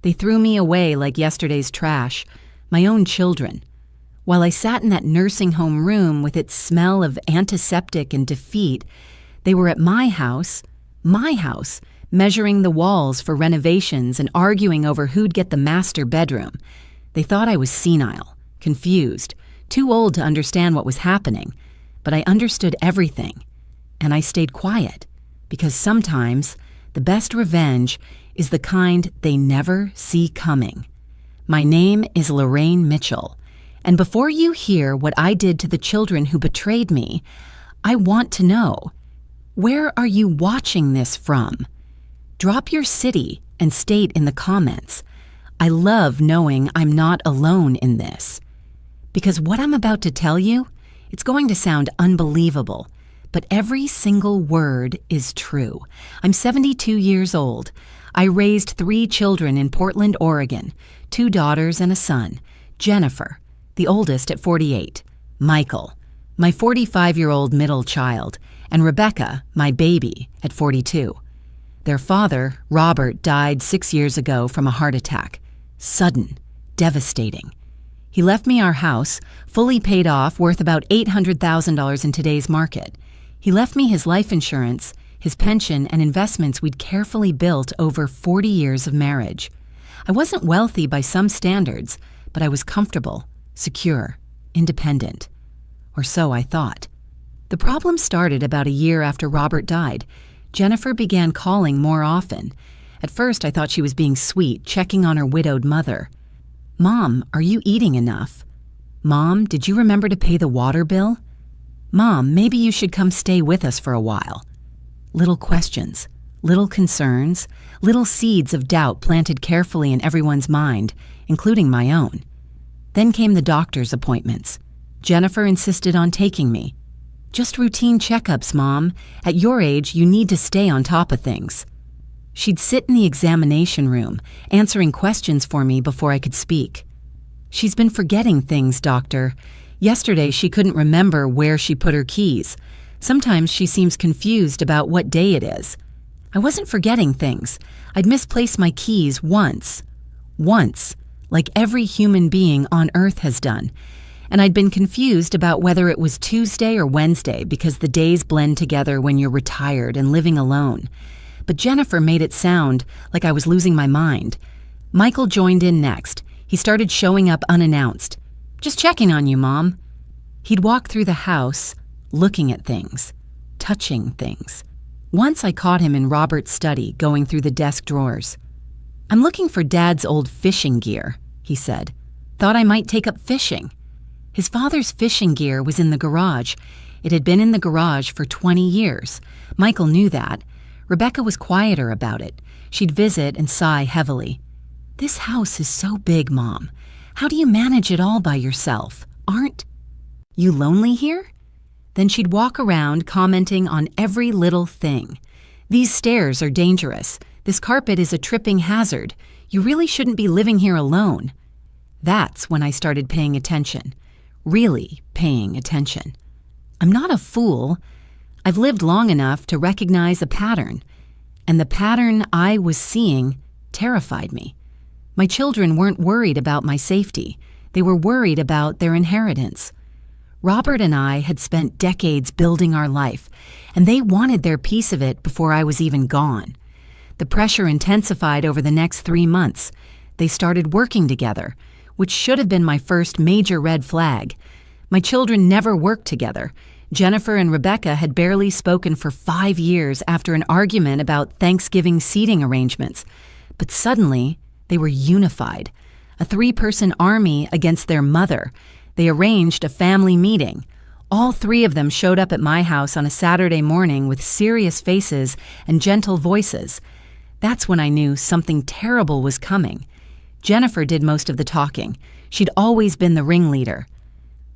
They threw me away like yesterday's trash, my own children. While I sat in that nursing home room with its smell of antiseptic and defeat, they were at my house, measuring the walls for renovations and arguing over who'd get the master bedroom. They thought I was senile, confused, too old to understand what was happening, but I understood everything, and I stayed quiet, because sometimes the best revenge is the kind they never see coming. My name is Lorraine Mitchell, and before you hear what I did to the children who betrayed me, I want to know, where are you watching this from? Drop your city and state in the comments. I love knowing I'm not alone in this. Because what I'm about to tell you, it's going to sound unbelievable, but every single word is true. I'm 72 years old. I raised 3 children in Portland, Oregon, 2 daughters and a son. Jennifer, the oldest at 48, Michael, my 45-year-old middle child, and Rebecca, my baby, at 42. Their father, Robert, died 6 years ago from a heart attack. Sudden, devastating. He left me our house, fully paid off, worth about $800,000 in today's market. He left me his life insurance, his pension, and investments we'd carefully built over 40 years of marriage. I wasn't wealthy by some standards, but I was comfortable, secure, independent. Or so I thought. The problem started about a year after Robert died. Jennifer began calling more often. At first, I thought she was being sweet, checking on her widowed mother. Mom, are you eating enough? Mom, did you remember to pay the water bill? Mom, maybe you should come stay with us for a while. Little questions, little concerns, little seeds of doubt planted carefully in everyone's mind, including my own. Then came the doctor's appointments. Jennifer insisted on taking me. Just routine checkups, Mom. At your age, you need to stay on top of things. She'd sit in the examination room, answering questions for me before I could speak. She's been forgetting things, doctor. Yesterday, she couldn't remember where she put her keys. Sometimes she seems confused about what day it is. I wasn't forgetting things. I'd misplaced my keys once, like every human being on Earth has done. And I'd been confused about whether it was Tuesday or Wednesday because the days blend together when you're retired and living alone. But Jennifer made it sound like I was losing my mind. Michael joined in next. He started showing up unannounced. Just checking on you, Mom. He'd walk through the house, looking at things, touching things. Once I caught him in Robert's study, going through the desk drawers. I'm looking for Dad's old fishing gear, he said. Thought I might take up fishing. His father's fishing gear was in the garage. It had been in the garage for 20 years. Michael knew that. Rebecca was quieter about it. She'd visit and sigh heavily. This house is so big, Mom. How do you manage it all by yourself? Aren't you lonely here? Then she'd walk around commenting on every little thing. These stairs are dangerous. This carpet is a tripping hazard. You really shouldn't be living here alone. That's when I started paying attention. Really paying attention. I'm not a fool. I've lived long enough to recognize a pattern, and the pattern I was seeing terrified me. My children weren't worried about my safety. They were worried about their inheritance. Robert and I had spent decades building our life, and they wanted their piece of it before I was even gone. The pressure intensified over the next 3 months. They started working together, which should have been my first major red flag. My children never worked together. Jennifer and Rebecca had barely spoken for 5 years after an argument about Thanksgiving seating arrangements. But suddenly, they were unified. A 3-person army against their mother. They arranged a family meeting. All 3 of them showed up at my house on a Saturday morning with serious faces and gentle voices. That's when I knew something terrible was coming. Jennifer did most of the talking. She'd always been the ringleader.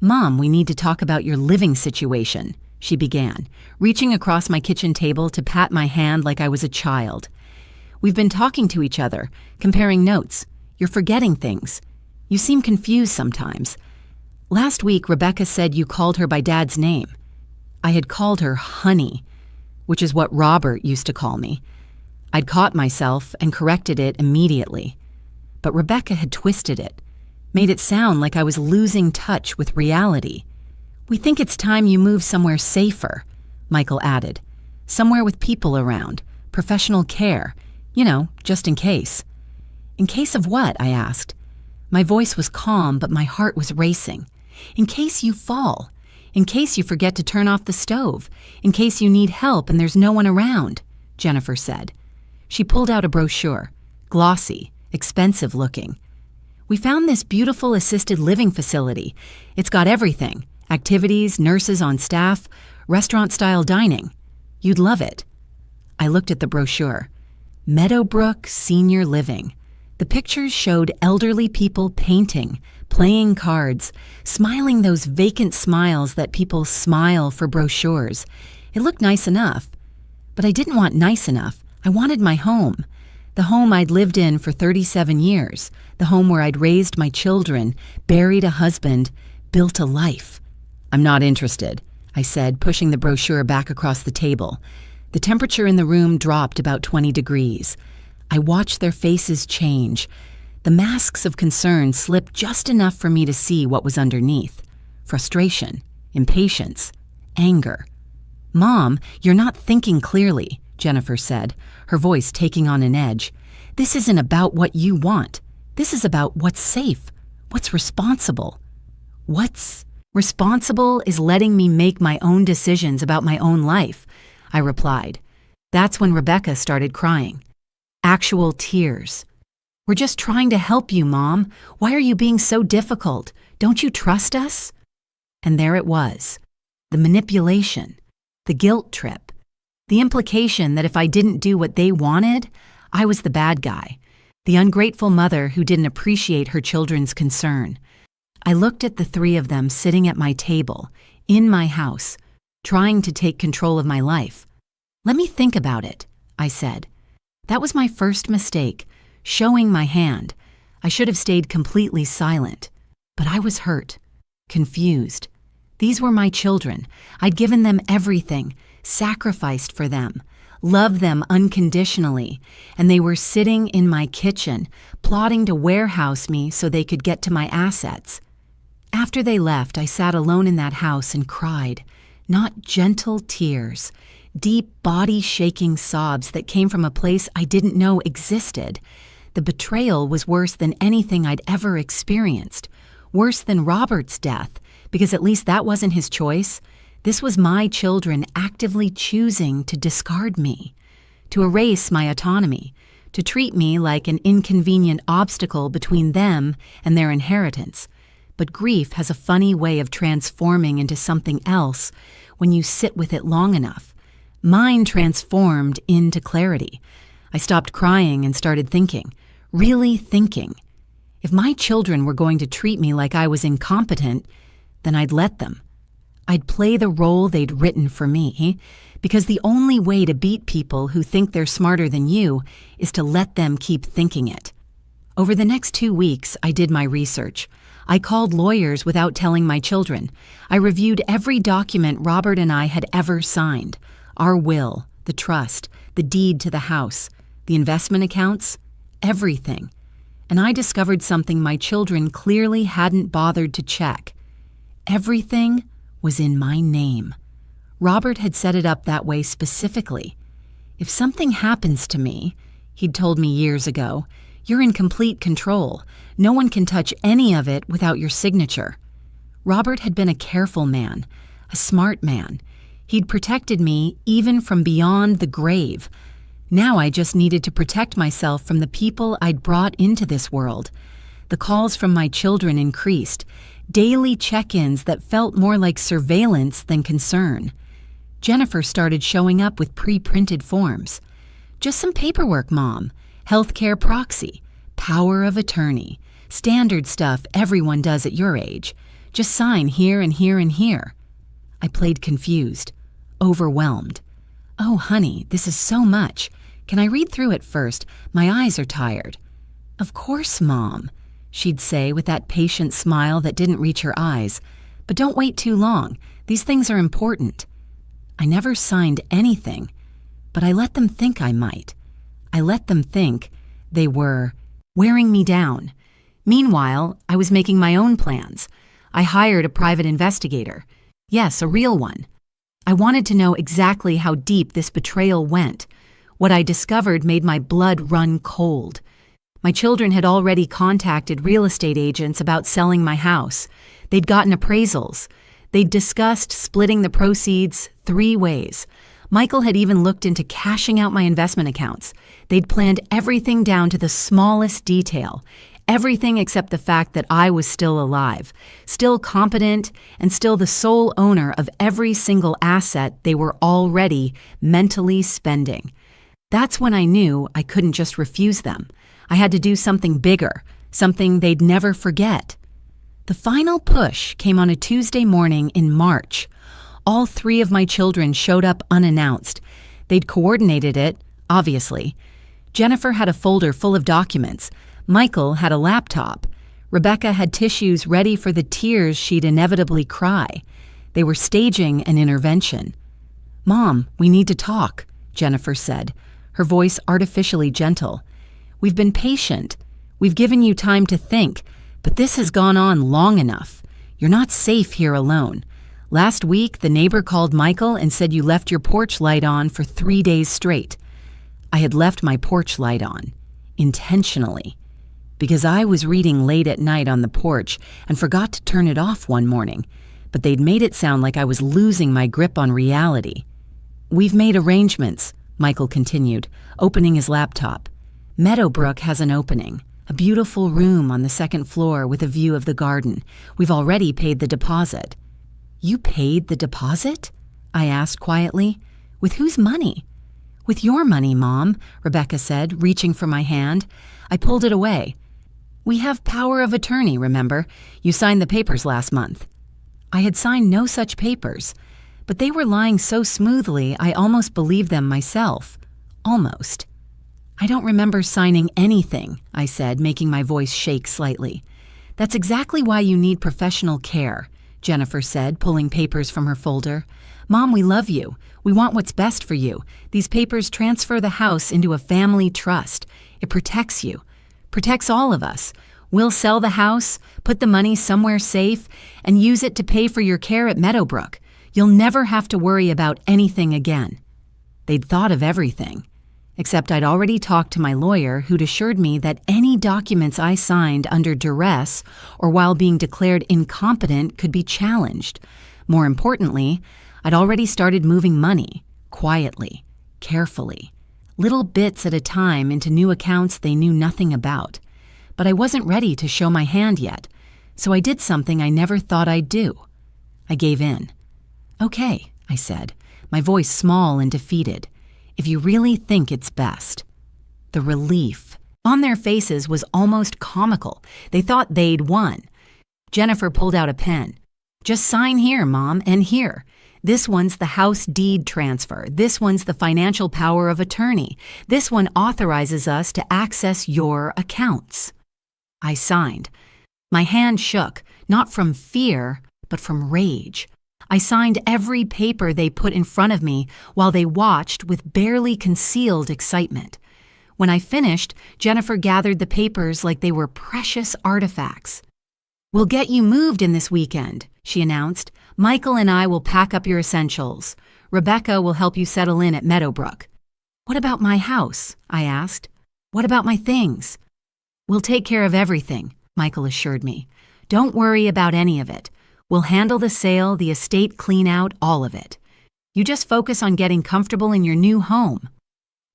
Mom, we need to talk about your living situation, she began, reaching across my kitchen table to pat my hand like I was a child. We've been talking to each other, comparing notes. You're forgetting things. You seem confused sometimes. Last week, Rebecca said you called her by Dad's name. I had called her Honey, which is what Robert used to call me. I'd caught myself and corrected it immediately. but Rebecca had twisted it, made it sound like I was losing touch with reality. "We think it's time you move somewhere safer," Michael added. "Somewhere with people around, professional care, just in case." "In case of what?" I asked. My voice was calm, but my heart was racing. "In case you fall. In case you forget to turn off the stove. In case you need help and there's no one around," Jennifer said. She pulled out a brochure, glossy, expensive looking. "We found this beautiful assisted living facility. It's got everything: activities, nurses on staff, restaurant-style dining. You'd love it." I looked at the brochure. Meadowbrook Senior Living. The pictures showed elderly people painting, playing cards, smiling those vacant smiles that people smile for brochures. It looked nice enough. But I didn't want nice enough. I wanted my home. The home I'd lived in for 37 years. The home where I'd raised my children, buried a husband, built a life. "I'm not interested," I said, pushing the brochure back across the table. The temperature in the room dropped about 20 degrees. I watched their faces change. The masks of concern slipped just enough for me to see what was underneath. Frustration, impatience, anger. "Mom, you're not thinking clearly," Jennifer said, her voice taking on an edge. "This isn't about what you want. This is about what's safe, what's responsible." "What's responsible is letting me make my own decisions about my own life," I replied. That's when Rebecca started crying. Actual tears. "We're just trying to help you, Mom. Why are you being so difficult? Don't you trust us?" And there it was. The manipulation. The guilt trip. The implication that if I didn't do what they wanted, I was the bad guy. The ungrateful mother who didn't appreciate her children's concern. I looked at the three of them sitting at my table, in my house, trying to take control of my life. "Let me think about it," I said. That was my first mistake, showing my hand. I should have stayed completely silent. But I was hurt, confused. These were my children. I'd given them everything, sacrificed for them, loved them unconditionally, and they were sitting in my kitchen, plotting to warehouse me so they could get to my assets. After they left, I sat alone in that house and cried, not gentle tears, deep body-shaking sobs that came from a place I didn't know existed. The betrayal was worse than anything I'd ever experienced, worse than Robert's death, because at least that wasn't his choice. This was my children actively choosing to discard me, to erase my autonomy, to treat me like an inconvenient obstacle between them and their inheritance. But grief has a funny way of transforming into something else when you sit with it long enough. Mine transformed into clarity. I stopped crying and started thinking, really thinking. If my children were going to treat me like I was incompetent, then I'd let them. I'd play the role they'd written for me, because the only way to beat people who think they're smarter than you is to let them keep thinking it. Over the next 2 weeks, I did my research. I called lawyers without telling my children. I reviewed every document Robert and I had ever signed. Our will, the trust, the deed to the house, the investment accounts, everything. And I discovered something my children clearly hadn't bothered to check. Everything was in my name. Robert had set it up that way specifically. "If something happens to me," he'd told me years ago, "you're in complete control. No one can touch any of it without your signature." Robert had been a careful man, a smart man. He'd protected me even from beyond the grave. Now I just needed to protect myself from the people I'd brought into this world. The calls from my children increased, daily check-ins that felt more like surveillance than concern. Jennifer started showing up with pre-printed forms. "Just some paperwork, Mom. Healthcare proxy, power of attorney, standard stuff everyone does at your age. Just sign here and here and here." I played confused, overwhelmed. "Oh, honey, this is so much. Can I read through it first? My eyes are tired." "Of course, Mom," she'd say with that patient smile that didn't reach her eyes. "But don't wait too long. These things are important." I never signed anything, but I let them think I might. I let them think they were wearing me down. Meanwhile, I was making my own plans. I hired a private investigator. Yes, a real one. I wanted to know exactly how deep this betrayal went. What I discovered made my blood run cold. My children had already contacted real estate agents about selling my house. They'd gotten appraisals. They'd discussed splitting the proceeds 3 ways. Michael had even looked into cashing out my investment accounts. They'd planned everything down to the smallest detail. Everything except the fact that I was still alive, still competent, and still the sole owner of every single asset they were already mentally spending. That's when I knew I couldn't just refuse them. I had to do something bigger, something they'd never forget. The final push came on a Tuesday morning in March. All 3 of my children showed up unannounced. They'd coordinated it, obviously. Jennifer had a folder full of documents. Michael had a laptop. Rebecca had tissues ready for the tears she'd inevitably cry. They were staging an intervention. "Mom, we need to talk," Jennifer said, her voice artificially gentle. "We've been patient. We've given you time to think, but this has gone on long enough. You're not safe here alone. Last week, the neighbor called Michael and said you left your porch light on for 3 days straight." I had left my porch light on, intentionally, because I was reading late at night on the porch and forgot to turn it off one morning, but they'd made it sound like I was losing my grip on reality. "We've made arrangements," Michael continued, opening his laptop. "Meadowbrook has an opening, a beautiful room on the 2nd floor with a view of the garden. We've already paid the deposit." "You paid the deposit?" I asked quietly. "With whose money?" "With your money, Mom," Rebecca said, reaching for my hand. I pulled it away. "We have power of attorney, remember? You signed the papers last month." I had signed no such papers, but they were lying so smoothly I almost believed them myself. Almost. "I don't remember signing anything," I said, making my voice shake slightly. "That's exactly why you need professional care," Jennifer said, pulling papers from her folder. "Mom, we love you. We want what's best for you. These papers transfer the house into a family trust. It protects you. Protects all of us. We'll sell the house, put the money somewhere safe, and use it to pay for your care at Meadowbrook. You'll never have to worry about anything again." They'd thought of everything. Except I'd already talked to my lawyer, who'd assured me that any documents I signed under duress or while being declared incompetent could be challenged. More importantly, I'd already started moving money, quietly, carefully, little bits at a time into new accounts they knew nothing about. But I wasn't ready to show my hand yet, so I did something I never thought I'd do. I gave in. "Okay," I said, my voice small and defeated. "If you really think it's best." The relief on their faces was almost comical. They thought they'd won. Jennifer pulled out a pen. "Just sign here, Mom, and here. This one's the house deed transfer. This one's the financial power of attorney. This one authorizes us to access your accounts." I signed. My hand shook, not from fear, but from rage. I signed every paper they put in front of me while they watched with barely concealed excitement. When I finished, Jennifer gathered the papers like they were precious artifacts. "We'll get you moved in this weekend," she announced. "Michael and I will pack up your essentials. Rebecca will help you settle in at Meadowbrook." "What about my house?" I asked. "What about my things?" "We'll take care of everything," Michael assured me. "Don't worry about any of it. We'll handle the sale, the estate clean out, all of it. You just focus on getting comfortable in your new home."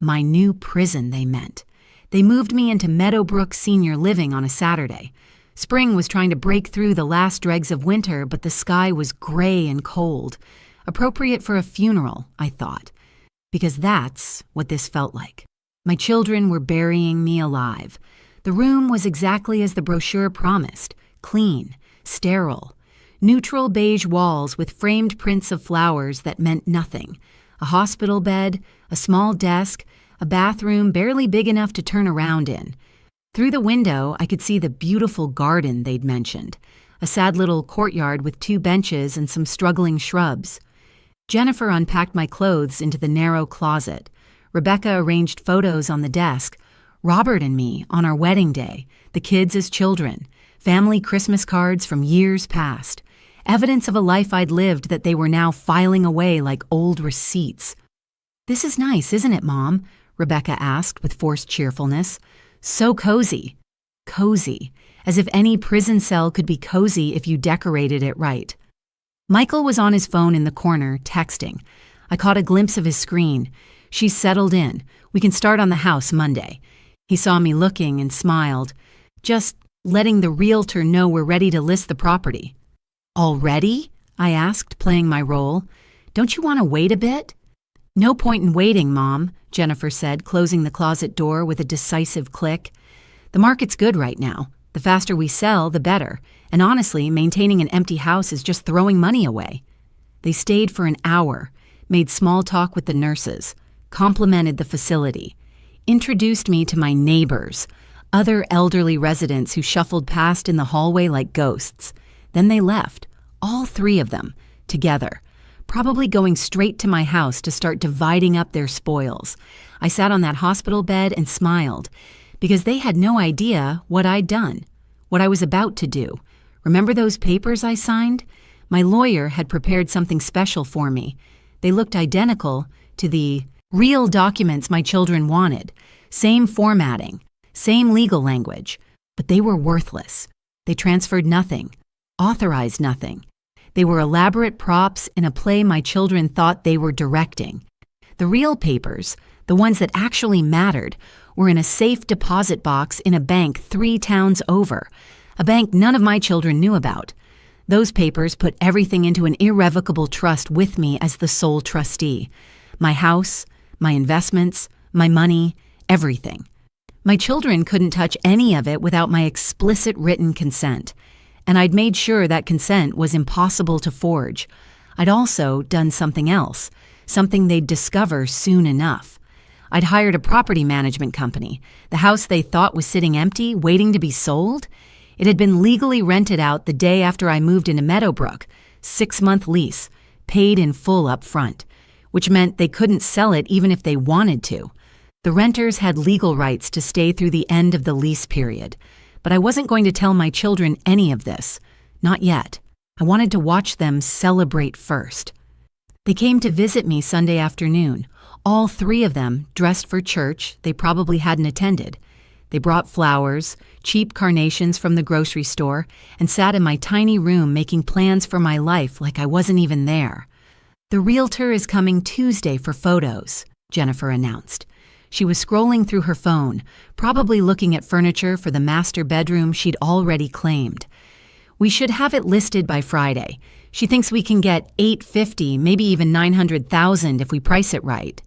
My new prison, they meant. They moved me into Meadowbrook Senior Living on a Saturday. Spring was trying to break through the last dregs of winter, but the sky was gray and cold. Appropriate for a funeral, I thought, because that's what this felt like. My children were burying me alive. The room was exactly as the brochure promised, clean, sterile. Neutral beige walls with framed prints of flowers that meant nothing. A hospital bed, a small desk, a bathroom barely big enough to turn around in. Through the window, I could see the beautiful garden they'd mentioned, a sad little courtyard with 2 benches and some struggling shrubs. Jennifer unpacked my clothes into the narrow closet. Rebecca arranged photos on the desk. Robert and me on our wedding day, the kids as children, family Christmas cards from years past, evidence of a life I'd lived that they were now filing away like old receipts. "This is nice, isn't it, Mom?" Rebecca asked with forced cheerfulness. "So cozy." Cozy, as if any prison cell could be cozy if you decorated it right. Michael was on his phone in the corner, texting. I caught a glimpse of his screen. "She's settled in. We can start on the house Monday." He saw me looking and smiled. "Just letting the realtor know we're ready to list the property." "Already?" I asked, playing my role. "Don't you want to wait a bit?" "No point in waiting, Mom," Jennifer said, closing the closet door with a decisive click. "The market's good right now. The faster we sell, the better. And honestly, maintaining an empty house is just throwing money away." They stayed for an hour, made small talk with the nurses, complimented the facility, introduced me to my neighbors, other elderly residents who shuffled past in the hallway like ghosts. Then they left, all three of them, together, probably going straight to my house to start dividing up their spoils. I sat on that hospital bed and smiled, because they had no idea what I'd done, what I was about to do. Remember those papers I signed? My lawyer had prepared something special for me. They looked identical to the real documents my children wanted, same formatting, same legal language, but they were worthless. They transferred nothing, authorized nothing. They were elaborate props in a play my children thought they were directing. The real papers, the ones that actually mattered, were in a safe deposit box in a bank 3 towns over, a bank none of my children knew about. Those papers put everything into an irrevocable trust with me as the sole trustee. My house, my investments, my money, everything. My children couldn't touch any of it without my explicit written consent, and I'd made sure that consent was impossible to forge. I'd also done something else, something they'd discover soon enough. I'd hired a property management company. The house they thought was sitting empty, waiting to be sold? It had been legally rented out the day after I moved into Meadowbrook, 6-month lease, paid in full up front, which meant they couldn't sell it even if they wanted to. The renters had legal rights to stay through the end of the lease period, but I wasn't going to tell my children any of this. Not yet. I wanted to watch them celebrate first. They came to visit me Sunday afternoon, all 3 of them dressed for church they probably hadn't attended. They brought flowers, cheap carnations from the grocery store, and sat in my tiny room making plans for my life like I wasn't even there. "The realtor is coming Tuesday for photos," Jennifer announced. She was scrolling through her phone, probably looking at furniture for the master bedroom she'd already claimed. "We should have it listed by Friday. She thinks we can get $850, maybe even $900,000 if we price it right."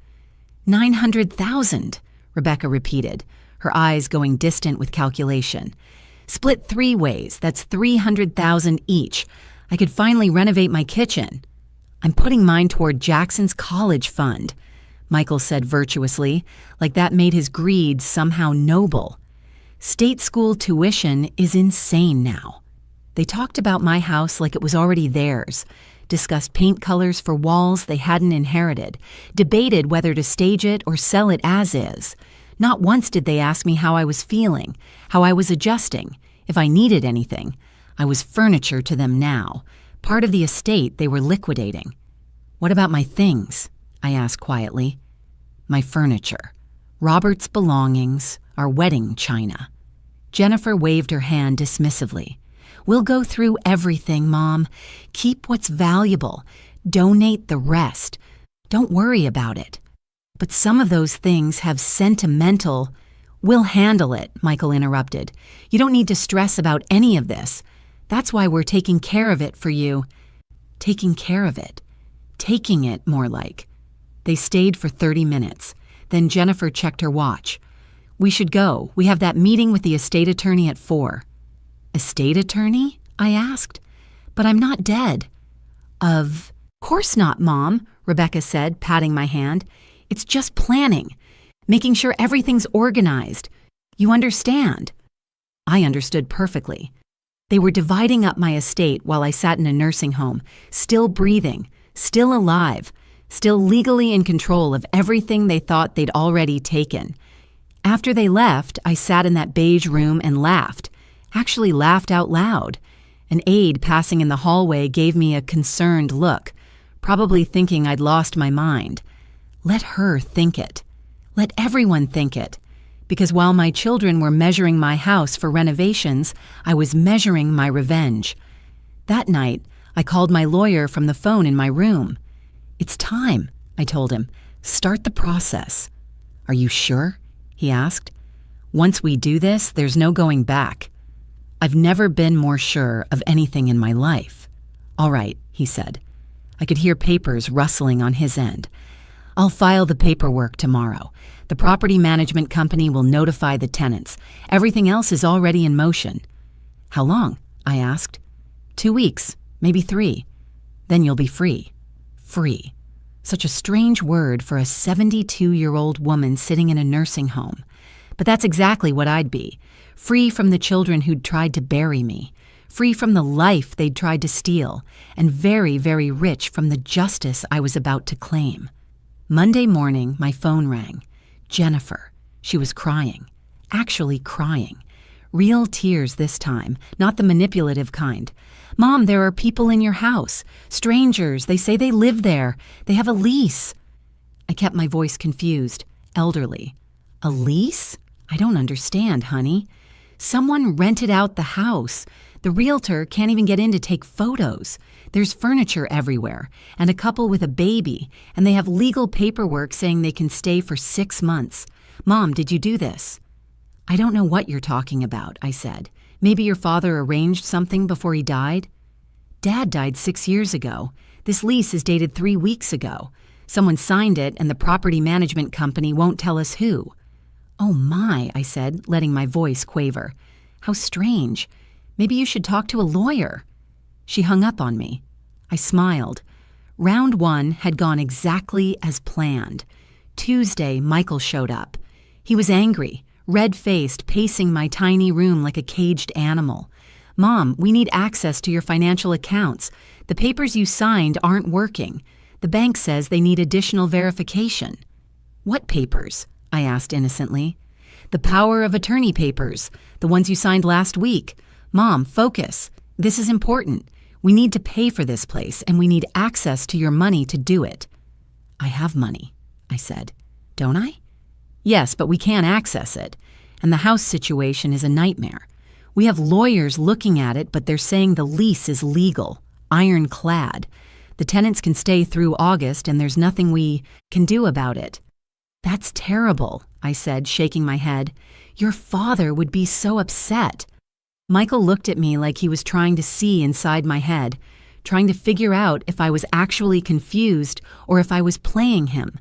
$900,000, Rebecca repeated, her eyes going distant with calculation. "Split 3 ways, that's $300,000 each. I could finally renovate my kitchen." "I'm putting mine toward Jackson's college fund," Michael said virtuously, like that made his greed somehow noble. "State school tuition is insane now." They talked about my house like it was already theirs, discussed paint colors for walls they hadn't inherited, debated whether to stage it or sell it as is. Not once did they ask me how I was feeling, how I was adjusting, if I needed anything. I was furniture to them now, part of the estate they were liquidating. "What about my things?" I asked quietly. "My furniture, Robert's belongings, our wedding china." Jennifer waved her hand dismissively. "We'll go through everything, Mom. Keep what's valuable. Donate the rest. Don't worry about it. But some of those things have sentimental—" "We'll handle it," Michael interrupted. "You don't need to stress about any of this. That's why we're taking care of it for you." Taking care of it. Taking it, more like. They stayed for 30 minutes. Then Jennifer checked her watch. "We should go. We have that meeting with the estate attorney at 4. "Estate attorney?" I asked. "But I'm not dead." "Of course not, Mom," Rebecca said, patting my hand. "It's just planning, making sure everything's organized. You understand?" I understood perfectly. They were dividing up my estate while I sat in a nursing home, still breathing, still alive, still legally in control of everything they thought they'd already taken. After they left, I sat in that beige room and laughed. Actually laughed out loud. An aide passing in the hallway gave me a concerned look, probably thinking I'd lost my mind. Let her think it. Let everyone think it. Because while my children were measuring my house for renovations, I was measuring my revenge. That night, I called my lawyer from the phone in my room. "It's time," I told him. "Start the process." "Are you sure?" he asked. "Once we do this, there's no going back." I've never been more sure of anything in my life. "All right," he said. I could hear papers rustling on his end. "I'll file the paperwork tomorrow. The property management company will notify the tenants. Everything else is already in motion." "How long?" I asked. 2 weeks, maybe 3. Then you'll be free." Free. Such a strange word for a 72-year-old woman sitting in a nursing home. But that's exactly what I'd be. Free from the children who'd tried to bury me. Free from the life they'd tried to steal. And very, very rich from the justice I was about to claim. Monday morning, my phone rang. Jennifer. She was crying. Actually crying. Real tears this time, not the manipulative kind. "Mom, there are people in your house. Strangers. They say they live there. They have a lease." I kept my voice confused. Elderly. "A lease? I don't understand, honey." "Someone rented out the house. The realtor can't even get in to take photos. There's furniture everywhere, and a couple with a baby, and they have legal paperwork saying they can stay for 6 months. Mom, did you do this?" "I don't know what you're talking about," I said. "Maybe your father arranged something before he died?" "Dad died 6 years ago. This lease is dated 3 weeks ago. Someone signed it, and the property management company won't tell us who." "Oh my," I said, letting my voice quaver. "How strange. Maybe you should talk to a lawyer." She hung up on me. I smiled. Round 1 had gone exactly as planned. Tuesday, Michael showed up. He was angry, red-faced, pacing my tiny room like a caged animal. "Mom, we need access to your financial accounts. The papers you signed aren't working. The bank says they need additional verification." "What papers?" I asked innocently. "The power of attorney papers, the ones you signed last week. Mom, focus. This is important. We need to pay for this place, and we need access to your money to do it." "I have money," I said. "Don't I?" "Yes, but we can't access it. And the house situation is a nightmare. We have lawyers looking at it, but they're saying the lease is legal, ironclad. The tenants can stay through August, and there's nothing we can do about it." "That's terrible," I said, shaking my head. "Your father would be so upset." Michael looked at me like he was trying to see inside my head, trying to figure out if I was actually confused or if I was playing him.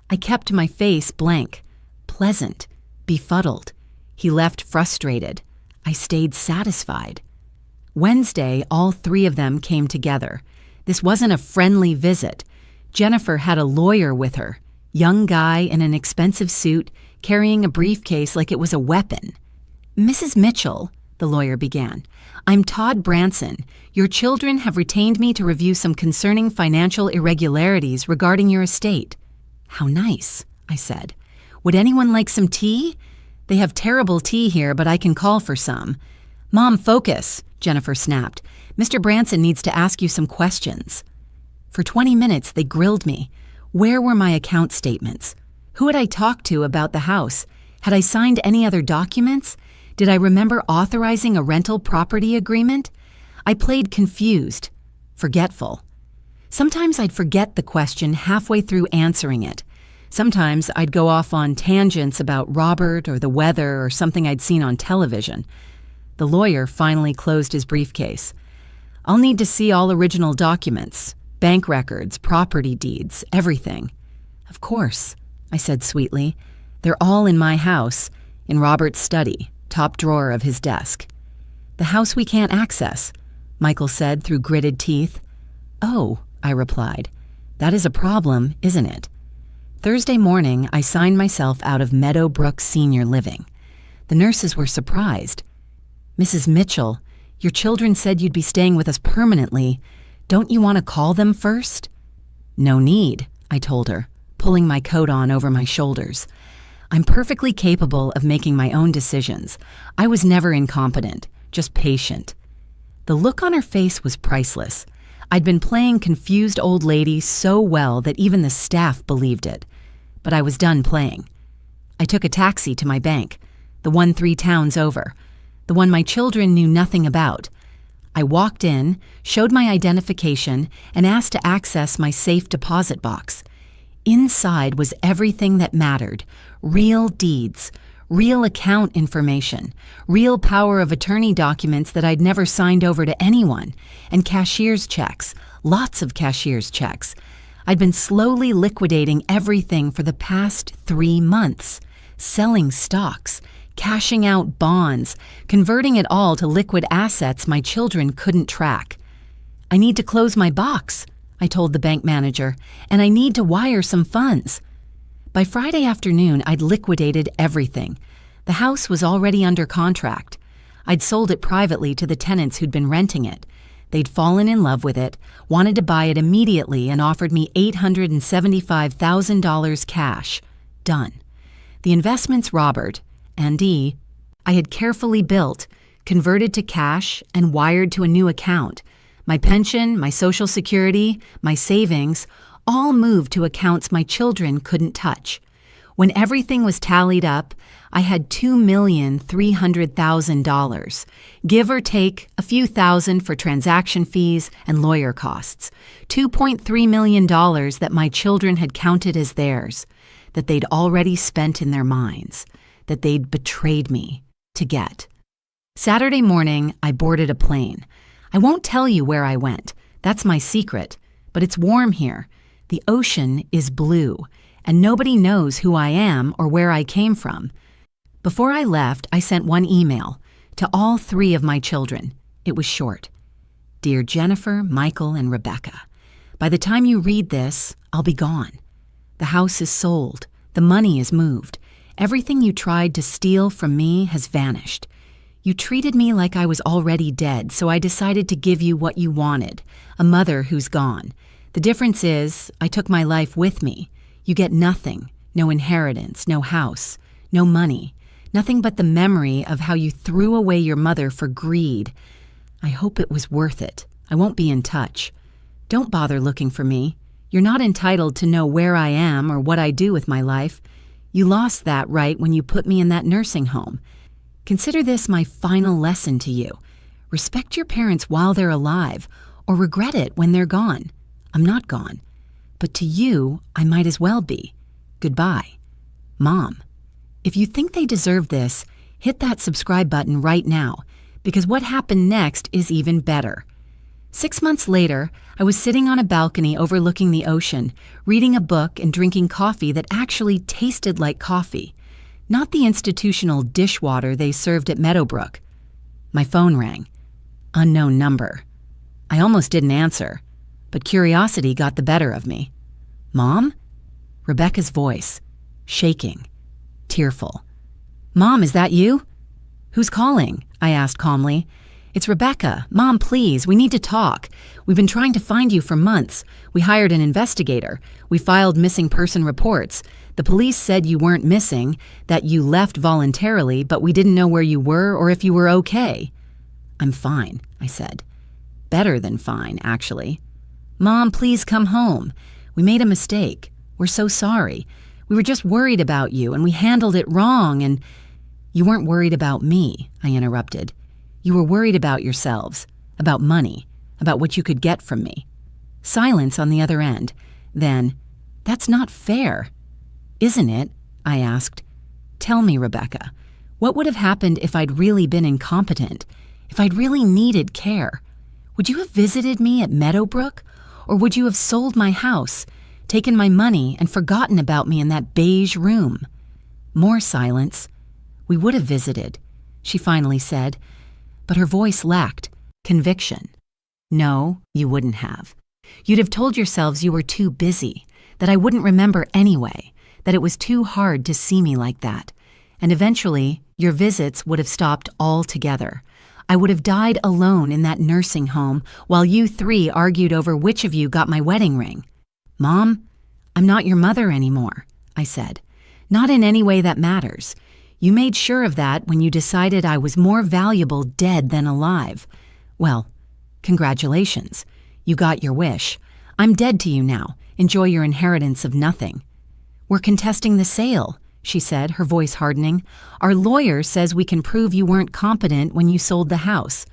I kept my face blank, pleasant, befuddled. He left frustrated. I stayed satisfied. Wednesday, all 3 of them came together. This wasn't a friendly visit. Jennifer had a lawyer with her, young guy in an expensive suit, carrying a briefcase like it was a weapon. "Mrs. Mitchell," the lawyer began, "I'm Todd Branson. Your children have retained me to review some concerning financial irregularities regarding your estate." "How nice," I said. "Would anyone like some tea? They have terrible tea here, but I can call for some." "Mom, focus," Jennifer snapped. "Mr. Branson needs to ask you some questions." For 20 minutes, they grilled me. Where were my account statements? Who had I talked to about the house? Had I signed any other documents? Did I remember authorizing a rental property agreement? I played confused, forgetful. Sometimes I'd forget the question halfway through answering it. Sometimes I'd go off on tangents about Robert or the weather or something I'd seen on television. The lawyer finally closed his briefcase. "I'll need to see all original documents, bank records, property deeds, everything." "Of course," I said sweetly. "They're all in my house, in Robert's study, top drawer of his desk." "The house we can't access," Michael said through gritted teeth. "Oh," I replied. "That is a problem, isn't it?" Thursday morning, I signed myself out of Meadowbrook Senior Living. The nurses were surprised. "Mrs. Mitchell, your children said you'd be staying with us permanently. Don't you want to call them first?" "No need," I told her, pulling my coat on over my shoulders. I'm perfectly capable of making my own decisions. I was never incompetent, just patient. The look on her face was priceless. I'd been playing confused old lady so well that even the staff believed it. But I was done playing. I took a taxi to my bank, the one 3 towns over, the one my children knew nothing about. I walked in, showed my identification, and asked to access my safe deposit box. Inside was everything that mattered: real deeds, real account information, real power of attorney documents that I'd never signed over to anyone, and cashier's checks, lots of cashier's checks. I'd been slowly liquidating everything for the past 3 months, selling stocks, cashing out bonds, converting it all to liquid assets my children couldn't track. I need to close my box, I told the bank manager, and I need to wire some funds. By Friday afternoon, I'd liquidated everything. The house was already under contract. I'd sold it privately to the tenants who'd been renting it. They'd fallen in love with it, wanted to buy it immediately, and offered me $875,000 cash. Done. The investments Robert and Dee I had carefully built, converted to cash, and wired to a new account. My pension, my Social Security, my savings, all moved to accounts my children couldn't touch. When everything was tallied up, I had $2,300,000, give or take a few thousand for transaction fees and lawyer costs, $2.3 million that my children had counted as theirs, that they'd already spent in their minds, that they'd betrayed me to get. Saturday morning, I boarded a plane. I won't tell you where I went. That's my secret. But it's warm here. The ocean is blue, and nobody knows who I am or where I came from. Before I left, I sent one email to all 3 of my children. It was short. Dear Jennifer, Michael, and Rebecca, by the time you read this, I'll be gone. The house is sold. The money is moved. Everything you tried to steal from me has vanished. You treated me like I was already dead, so I decided to give you what you wanted, a mother who's gone. The difference is, I took my life with me. You get nothing, no inheritance, no house, no money, nothing but the memory of how you threw away your mother for greed. I hope it was worth it. I won't be in touch. Don't bother looking for me. You're not entitled to know where I am or what I do with my life. You lost that right when you put me in that nursing home. Consider this my final lesson to you. Respect your parents while they're alive, or regret it when they're gone. I'm not gone. But to you, I might as well be. Goodbye. Mom. If you think they deserve this, hit that subscribe button right now, because what happened next is even better. 6 months later, I was sitting on a balcony overlooking the ocean, reading a book and drinking coffee that actually tasted like coffee. Not the institutional dishwater they served at Meadowbrook. My phone rang. Unknown number. I almost didn't answer, but curiosity got the better of me. Mom? Rebecca's voice, shaking, tearful. Mom, is that you? Who's calling? I asked calmly. It's Rebecca. Mom, please, we need to talk. We've been trying to find you for months. We hired an investigator. We filed missing person reports. The police said you weren't missing, that you left voluntarily, but we didn't know where you were or if you were okay. I'm fine, I said. Better than fine, actually. Mom, please come home. We made a mistake. We're so sorry. We were just worried about you, and we handled it wrong, and... You weren't worried about me, I interrupted. You were worried about yourselves, about money, about what you could get from me. Silence on the other end. Then, that's not fair. Isn't it? I asked. Tell me, Rebecca, what would have happened if I'd really been incompetent, if I'd really needed care? Would you have visited me at Meadowbrook? Or would you have sold my house, taken my money, and forgotten about me in that beige room? More silence. We would have visited, she finally said, but her voice lacked conviction. No, you wouldn't have. You'd have told yourselves you were too busy, that I wouldn't remember anyway, that it was too hard to see me like that. And eventually, your visits would have stopped altogether. I would have died alone in that nursing home while you 3 argued over which of you got my wedding ring. Mom, I'm not your mother anymore, I said. Not in any way that matters. You made sure of that when you decided I was more valuable dead than alive. Well, congratulations. You got your wish. I'm dead to you now. Enjoy your inheritance of nothing. We're contesting the sale, she said, her voice hardening. Our lawyer says we can prove you weren't competent when you sold the house,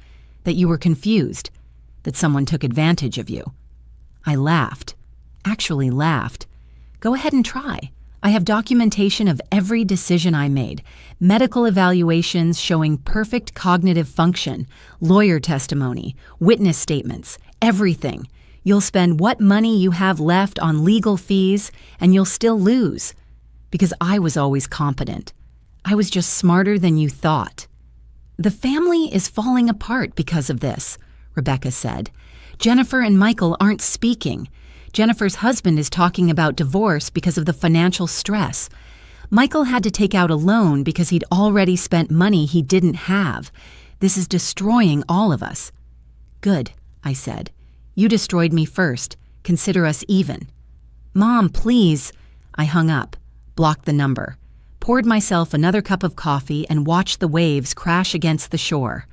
that you were confused, that someone took advantage of you. I laughed. Actually laughed. Go ahead and try. I have documentation of every decision I made, medical evaluations showing perfect cognitive function, lawyer testimony, witness statements, everything. You'll spend what money you have left on legal fees, and you'll still lose. Because I was always competent. I was just smarter than you thought. The family is falling apart because of this, Rebecca said. Jennifer and Michael aren't speaking. Jennifer's husband is talking about divorce because of the financial stress. Michael had to take out a loan because he'd already spent money he didn't have. This is destroying all of us. Good, I said. You destroyed me first. Consider us even. Mom, please. I hung up, blocked the number, poured myself another cup of coffee and watched the waves crash against the shore.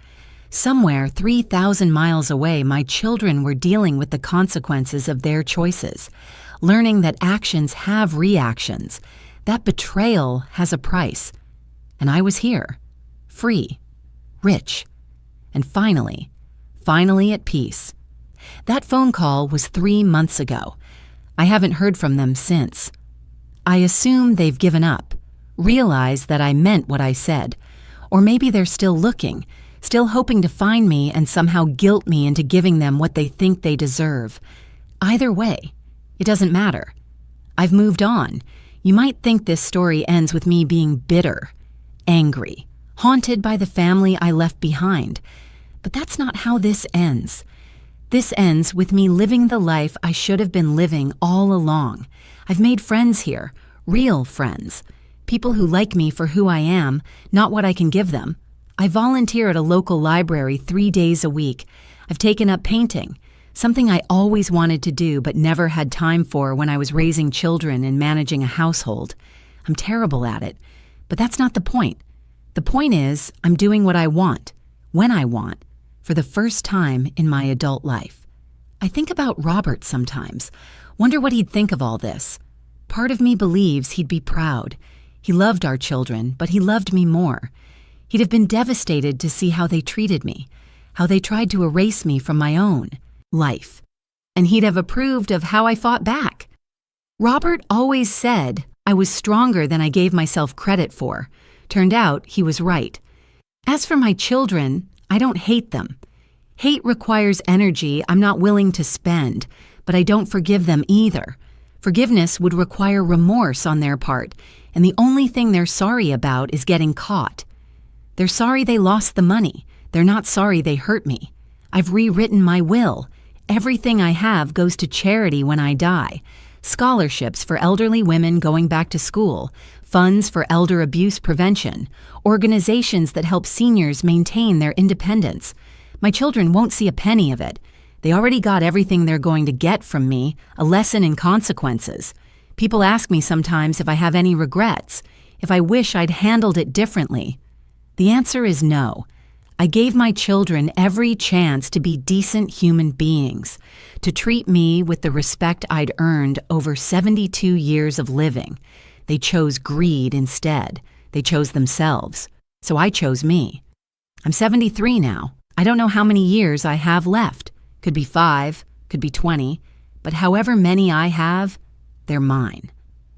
Somewhere 3,000 miles away, my children were dealing with the consequences of their choices, learning that actions have reactions, that betrayal has a price. And I was here, free, rich, and finally at peace. That phone call was 3 months ago. I haven't heard from them since. I assume they've given up, realized that I meant what I said, or maybe they're still looking, still hoping to find me and somehow guilt me into giving them what they think they deserve. Either way, it doesn't matter. I've moved on. You might think this story ends with me being bitter, angry, haunted by the family I left behind. But that's not how this ends. This ends with me living the life I should have been living all along. I've made friends here, real friends. People who like me for who I am, not what I can give them. I volunteer at a local library 3 days a week. I've taken up painting, something I always wanted to do but never had time for when I was raising children and managing a household. I'm terrible at it, but that's not the point. The point is, I'm doing what I want, when I want, for the first time in my adult life. I think about Robert sometimes, wonder what he'd think of all this. Part of me believes he'd be proud. He loved our children, but he loved me more. He'd have been devastated to see how they treated me, how they tried to erase me from my own life. And he'd have approved of how I fought back. Robert always said I was stronger than I gave myself credit for. Turned out he was right. As for my children, I don't hate them. Hate requires energy I'm not willing to spend, but I don't forgive them either. Forgiveness would require remorse on their part, and the only thing they're sorry about is getting caught. They're sorry they lost the money. They're not sorry they hurt me. I've rewritten my will. Everything I have goes to charity when I die. Scholarships for elderly women going back to school, funds for elder abuse prevention, organizations that help seniors maintain their independence. My children won't see a penny of it. They already got everything they're going to get from me, a lesson in consequences. People ask me sometimes if I have any regrets, if I wish I'd handled it differently. The answer is no. I gave my children every chance to be decent human beings, to treat me with the respect I'd earned over 72 years of living. They chose greed instead. They chose themselves. So I chose me. I'm 73 now. I don't know how many years I have left. Could be 5, could be 20, but however many I have, they're mine.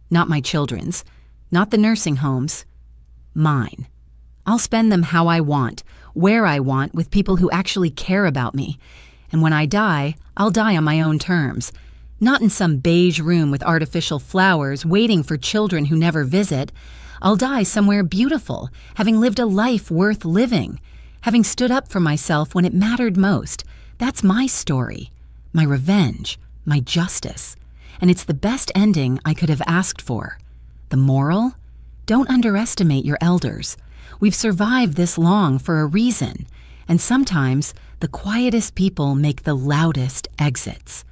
Not my children's, not the nursing homes, mine. I'll spend them how I want, where I want, with people who actually care about me. And when I die, I'll die on my own terms. Not in some beige room with artificial flowers waiting for children who never visit. I'll die somewhere beautiful, having lived a life worth living, having stood up for myself when it mattered most. That's my story, my revenge, my justice. And it's the best ending I could have asked for. The moral? Don't underestimate your elders. We've survived this long for a reason, and sometimes the quietest people make the loudest exits.